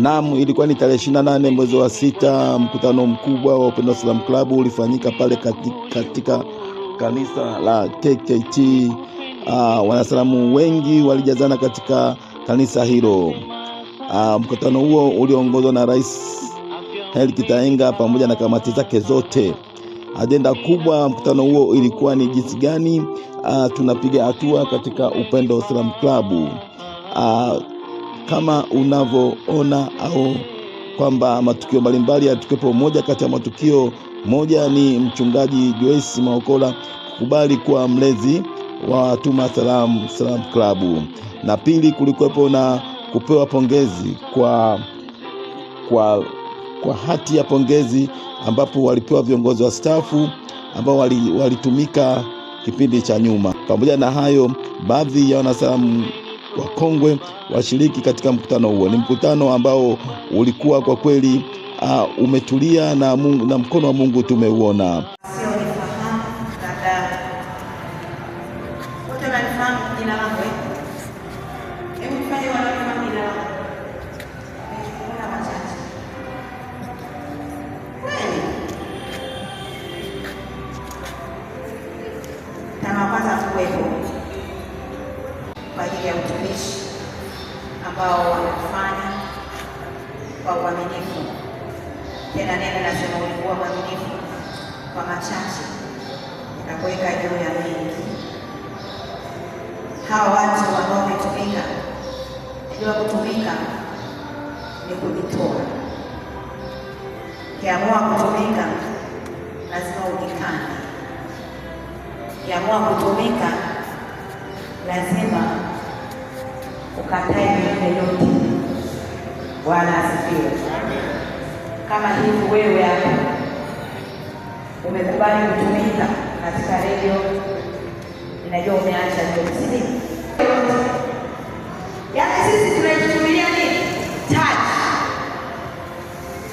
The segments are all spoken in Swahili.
Naam, ilikuwa ni tarehe 28 mwezi wa 6. Mkutano mkubwa wa Upendo Salam Club ulifanyika pale katika kanisa la KKT. Wanasalamu wengi walijazana katika kanisa hilo. Mkutano huo uliongozwa na Rais Heli Kitaenga pamoja na kamati zake zote. Ajenda kubwa mkutano huo ilikuwa ni jinsi gani tunapiga hatua katika Upendo Salam Club. Kama unavyoona au kwamba matukio mbalimbali yatukepo, moja kati ya matukio moja ni mchungaji Joyce Maokola kukubali kuwa mlezi wa Tuma Salam Club, na pili kulikuwepo na kupewa pongezi kwa hati ya pongezi ambapo walipewa viongozi wa stafu ambao walitumika kipindi cha nyuma. Pamoja na hayo, baadhi ya wanasalamu wakongwe washiriki katika mkutano huo. Ni mkutano ambao ulikuwa kwa kweli umetulia na mkono wa Mungu tumeuona. Kwa ajili ya utumishi ambao wanafanya kwa uaminifu. Tena neno nasema ulikuwa mwaminifu kwa machache na kuweka juu ya mengi. Hawa watu ambao wametumika, najua kutumika ni kujitoa. Ukiamua kutumika lazima ujikane. Ukiamua kutumika lazima ukatae mengine yote. Bwana asifiwe. Kama hivi wewe hapa umekubali kutumika katika redio, ninajua umeacha ndio. Yaani sisi tunajichukulia nini? Taji.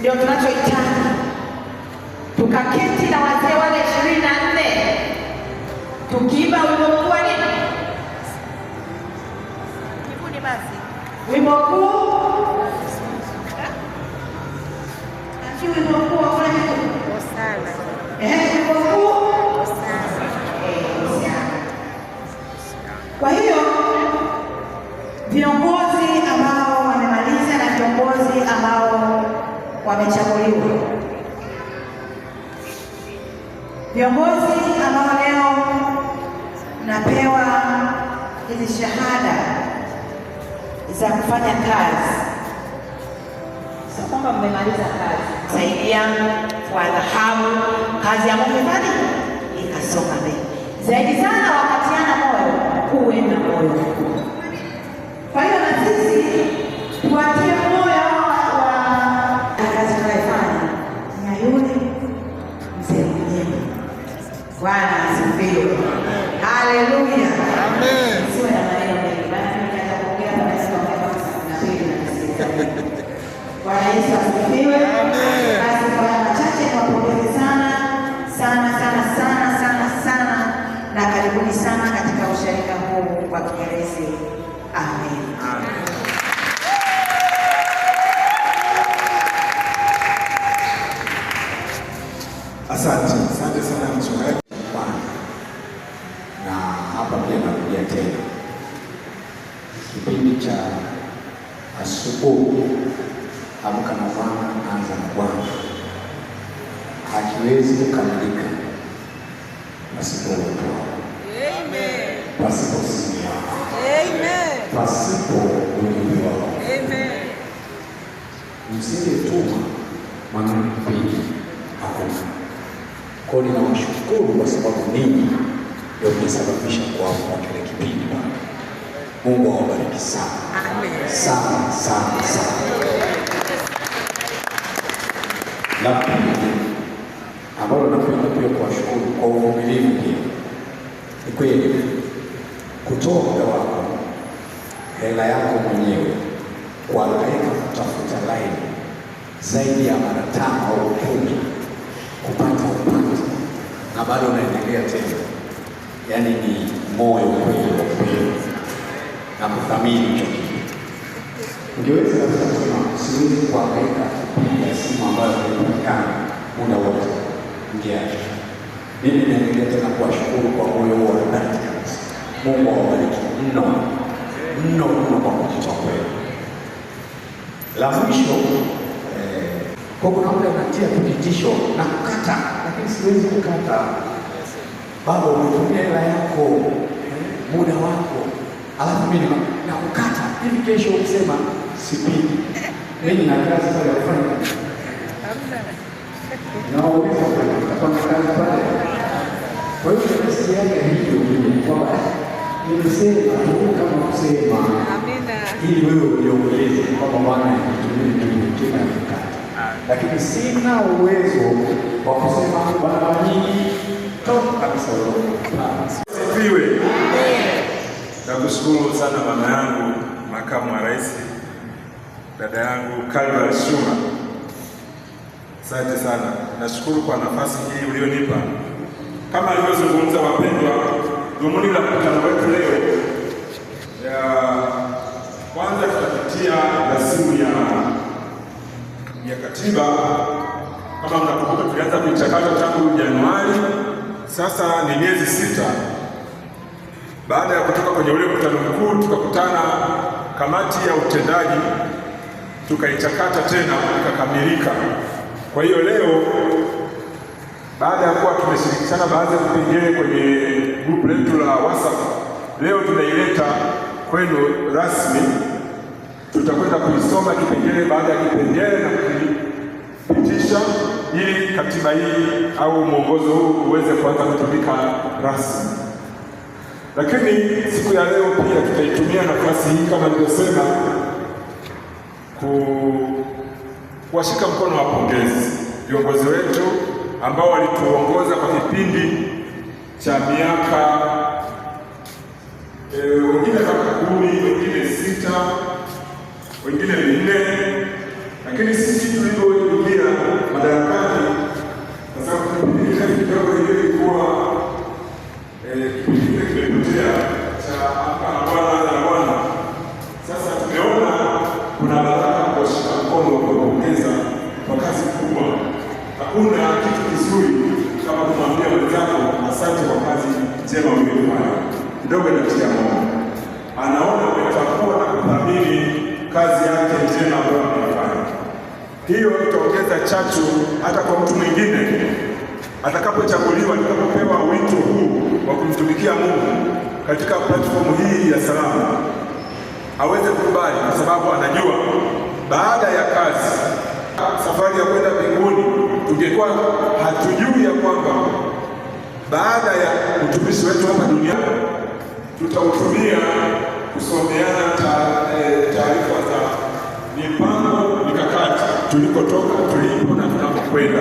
Ndio tunachohitaji. Tukaketi na wazee wale 24 tukiimba wimbo kwa nini? Wimbo kuu wimbo kuu wafanya Hosana. Wimbo kuu Hosana. Kwa hiyo viongozi ambao wamemaliza na viongozi ambao wamechaguliwa, viongozi ambao leo napewa hizi shahada za kufanya kazi, sio kwamba mmemaliza kazi. Saidia kwa dhahabu kazi ya Mungu ndani ikasonga mbele. Zaidi sana wakatiana moyo, uwe na moyo. Kwa hiyo na sisi tuwatie moyo wa kazi tunayofanya na yule mzee mwenyewe. Bwana asifiwe. Haleluya. Amen. Siwe na maneno mengi. Bwana Yesu asifiwe. Basi kwa machache tuwapongeze sana na karibuni sana katika ushirika huu wa Kiingereza. Amen. Asante sana mchungaji. Na hapa pia narudia tena, kipindi cha asubuhi amka na Bwana, anza na Bwana, hakiwezi kukamilika pasipo uwepo wako. Amen. Pasipo simu yako. Amen. Pasipo ujumbe wako. Amen. Msingetuma mwanamke hakuna. Kwa hiyo ninawashukuru kwa sababu ninyi ndio mmesababisha kwa kile kipindi. Mungu awabariki sana. Amen. Sana. La pili ambalo napenda pia kuwashukuru kwa uvumilivu pia. Ni kweli kutoa muda wako, hela yako mwenyewe, kuangaika kutafuta laini zaidi ya mara 5 au 10 kupata upande na bado unaendelea tena. Yaani ni moyo kweli na kuthamini hicho kitu. ungeweza kabisa kusema siwezi kuhangaika kupiga simu ambayo inapatikana muda wote, ungeacha. Mimi naendelea tena kuwashukuru kwa moyo wa dhati kabisa. Mungu awabariki mno mno mno kwa kujitoa kwenu. La mwisho, kwa kuna muda natia tukitisho na kukata, lakini siwezi kukata. Baba, umetumia hela yako, muda wako, alafu mimi na kukata hivi, kesho ukisema sipigi, mimi na kazi pale ya kufanya na uweza kufanya kazi pale. Kwa hiyo tunasikiaga hivyo kwamba nimesema tu kama kusema, ili wewe ujiongeze kwamba Bwana nitumie tena kukata, lakini sina uwezo wa kusema Bwana nyingi toka kabisa Sifiwe. Nakushukuru sana mama yangu, makamu wa rais, dada yangu Calvary Shuma. Asante sana. Nashukuru kwa nafasi hii ulionipa. Kama alivyozungumza wapendwa, dhumuni la mkutano wetu leo ya kwanza tutapitia rasimu ya katiba. Kama mnakumbuka, tulianza kuichakata tangu Januari. Sasa ni miezi 6. Baada ya kutoka kwenye ule mkutano mkuu, tukakutana kamati ya utendaji, tukaichakata tena ikakamilika. Kwa hiyo leo, baada ya kuwa tumeshirikishana baadhi ya vipengele kwenye grupu letu la WhatsApp, leo tunaileta kwenu rasmi. Tutakwenda kuisoma kipengele baada ya kipengele na kupitisha ili katiba hii au mwongozo huu uweze kuanza kutumika rasmi. Lakini siku ya leo pia tutaitumia nafasi hii kama nilivyosema kuwashika mkono wa pongezi viongozi wetu ambao walituongoza kwa kipindi cha miaka wengine kama 10, wengine 6, wengine 4, lakini sisi tulivyoingia madarakani, kwa sababu kipindi kile kidogo ilikuwa kipindi kimepotea cha Bwana. Sasa tumeona kuna baraka kuwashika mkono wa kuongeza kwa kazi kubwa. Hakuna kitu kizuri kama kumwambia mwenzako asante kwa kazi njema uliyofanya. Kidogo inatia moyo, anaona umetambua na kuthamini kazi yake njema ambayo amefanya. Hiyo itaongeza chachu hata kwa mtu mwingine atakapochaguliwa, atakapopewa wito huu wa kumtumikia Mungu katika platform hii ya Salama, aweze kukubali, kwa sababu anajua baada ya kazi, safari ya kwenda mbinguni, tungekuwa hatujui ya kwamba baada ya utumishi wetu hapa duniani tutautumia kusomeana taarifa za mipango mikakati tulikotoka, tulipo na tunapokwenda.